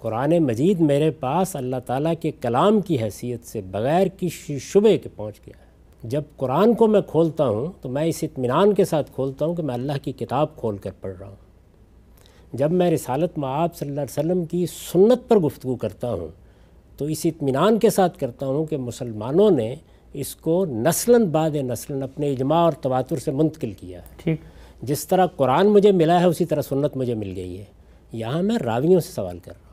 قرآن مجید میرے پاس اللہ تعالیٰ کے کلام کی حیثیت سے بغیر کسی شبے کے پہنچ گیا ہے۔ جب قرآن کو میں کھولتا ہوں تو میں اس اطمینان کے ساتھ کھولتا ہوں کہ میں اللہ کی کتاب کھول کر پڑھ رہا ہوں۔ جب میں رسالت مآب صلی اللہ علیہ وسلم کی سنت پر گفتگو کرتا ہوں تو اس اطمینان کے ساتھ کرتا ہوں کہ مسلمانوں نے اس کو نسلاً بعد نسلاً اپنے اجماع اور تواتر سے منتقل کیا ہے۔ ٹھیک، جس طرح قرآن مجھے ملا ہے اسی طرح سنت مجھے مل گئی ہے۔ یہاں میں راویوں سے سوال کر رہا ہوں،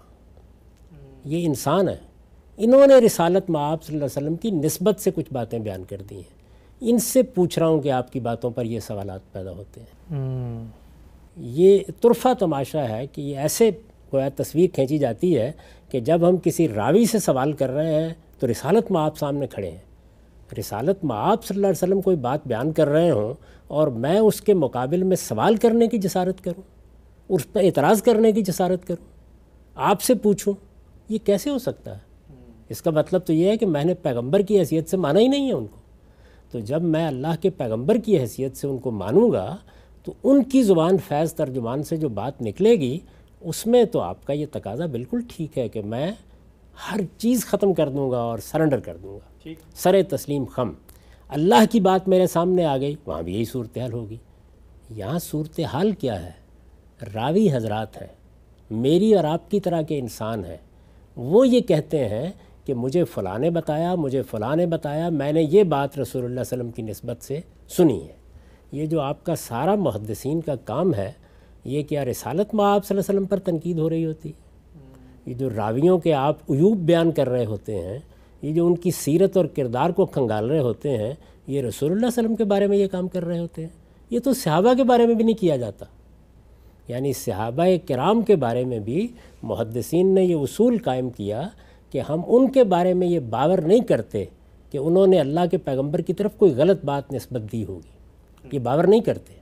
یہ انسان ہے، انہوں نے رسالت مآب صلی اللہ علیہ وسلم کی نسبت سے کچھ باتیں بیان کر دی ہیں، ان سے پوچھ رہا ہوں کہ آپ کی باتوں پر یہ سوالات پیدا ہوتے ہیں۔ یہ طرفہ تماشا ہے کہ یہ ایسے گویا تصویر کھینچی جاتی ہے کہ جب ہم کسی راوی سے سوال کر رہے ہیں تو رسالت مآب سامنے کھڑے ہیں، رسالت مآب صلی اللہ علیہ وسلم کوئی بات بیان کر رہے ہوں اور میں اس کے مقابل میں سوال کرنے کی جسارت کروں، اس پر اعتراض کرنے کی جسارت کروں، آپ سے پوچھوں، یہ کیسے ہو سکتا ہے؟ اس کا مطلب تو یہ ہے کہ میں نے پیغمبر کی حیثیت سے مانا ہی نہیں ہے ان کو۔ تو جب میں اللہ کے پیغمبر کی حیثیت سے ان کو مانوں گا تو ان کی زبان فیض ترجمان سے جو بات نکلے گی اس میں تو آپ کا یہ تقاضا بالکل ٹھیک ہے کہ میں ہر چیز ختم کر دوں گا اور سرنڈر کر دوں گا، سر تسلیم خم۔ اللہ کی بات میرے سامنے آ گئی، وہاں بھی یہی صورتحال ہوگی۔ یہاں صورتحال کیا ہے؟ راوی حضرات ہیں، میری اور آپ کی طرح کے انسان ہیں، وہ یہ کہتے ہیں کہ مجھے فلاں نے بتایا، مجھے فلاں نے بتایا، میں نے یہ بات رسول اللہ صلی اللہ علیہ وسلم کی نسبت سے سنی ہے۔ یہ جو آپ کا سارا محدثین کا کام ہے، یہ کیا رسالت مآب صلی اللہ علیہ وسلم پر تنقید ہو رہی ہوتی؟ یہ جو راویوں کے آپ عیوب بیان کر رہے ہوتے ہیں، یہ جو ان کی سیرت اور کردار کو کھنگال رہے ہوتے ہیں، یہ رسول اللہ صلی اللہ علیہ وسلم کے بارے میں یہ کام کر رہے ہوتے ہیں۔ یہ تو صحابہ کے بارے میں بھی نہیں کیا جاتا، یعنی صحابہ کرام کے بارے میں بھی محدثین نے یہ اصول قائم کیا کہ ہم ان کے بارے میں یہ باور نہیں کرتے کہ انہوں نے اللہ کے پیغمبر کی طرف کوئی غلط بات نسبت دی ہوگی، یہ باور نہیں کرتے،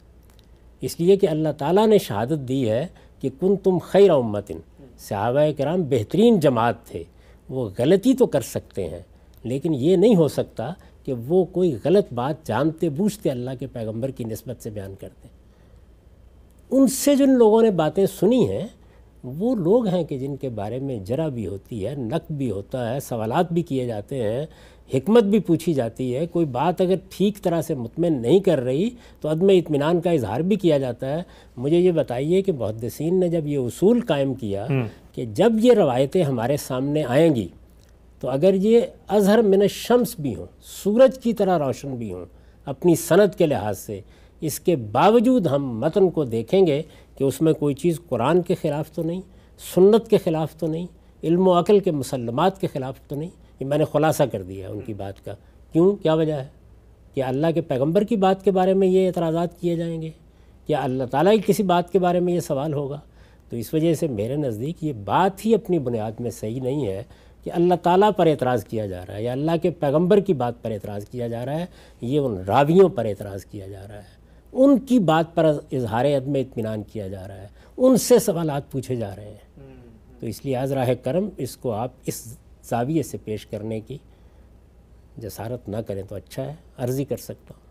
اس لیے کہ اللہ تعالیٰ نے شہادت دی ہے کہ کنتم خیر امت، صحابہ کرام بہترین جماعت تھے۔ وہ غلطی تو کر سکتے ہیں لیکن یہ نہیں ہو سکتا کہ وہ کوئی غلط بات جانتے بوجھتے اللہ کے پیغمبر کی نسبت سے بیان کرتے۔ ان سے جن لوگوں نے باتیں سنی ہیں وہ لوگ ہیں کہ جن کے بارے میں جرا بھی ہوتی ہے، نقد بھی ہوتا ہے، سوالات بھی کیے جاتے ہیں، حکمت بھی پوچھی جاتی ہے، کوئی بات اگر ٹھیک طرح سے مطمئن نہیں کر رہی تو عدم اطمینان کا اظہار بھی کیا جاتا ہے۔ مجھے یہ بتائیے کہ محدثین نے جب یہ اصول قائم کیا کہ جب یہ روایتیں ہمارے سامنے آئیں گی تو اگر یہ اظہر من الشمس بھی ہوں، سورج کی طرح روشن بھی ہوں اپنی سند کے لحاظ سے، اس کے باوجود ہم متن کو دیکھیں گے کہ اس میں کوئی چیز قرآن کے خلاف تو نہیں، سنت کے خلاف تو نہیں، علم و عقل کے مسلمات کے خلاف تو نہیں۔ یہ میں نے خلاصہ کر دیا ان کی بات کا۔ کیوں؟ کیا وجہ ہے؟ کہ اللہ کے پیغمبر کی بات کے بارے میں یہ اعتراضات کیے جائیں گے؟ کیا اللہ تعالیٰ کی کسی بات کے بارے میں یہ سوال ہوگا؟ تو اس وجہ سے میرے نزدیک یہ بات ہی اپنی بنیاد میں صحیح نہیں ہے کہ اللہ تعالیٰ پر اعتراض کیا جا رہا ہے یا اللہ کے پیغمبر کی بات پر اعتراض کیا جا رہا ہے، یہ ان راویوں پر اعتراض کیا جا رہا ہے، ان کی بات پر اظہار عدم اطمینان کیا جا رہا ہے، ان سے سوالات پوچھے جا رہے ہیں۔ تو اس لیے از راہ کرم اس کو آپ اس زاویے سے پیش کرنے کی جسارت نہ کریں تو اچھا ہے، عرضی کر سکتا ہوں۔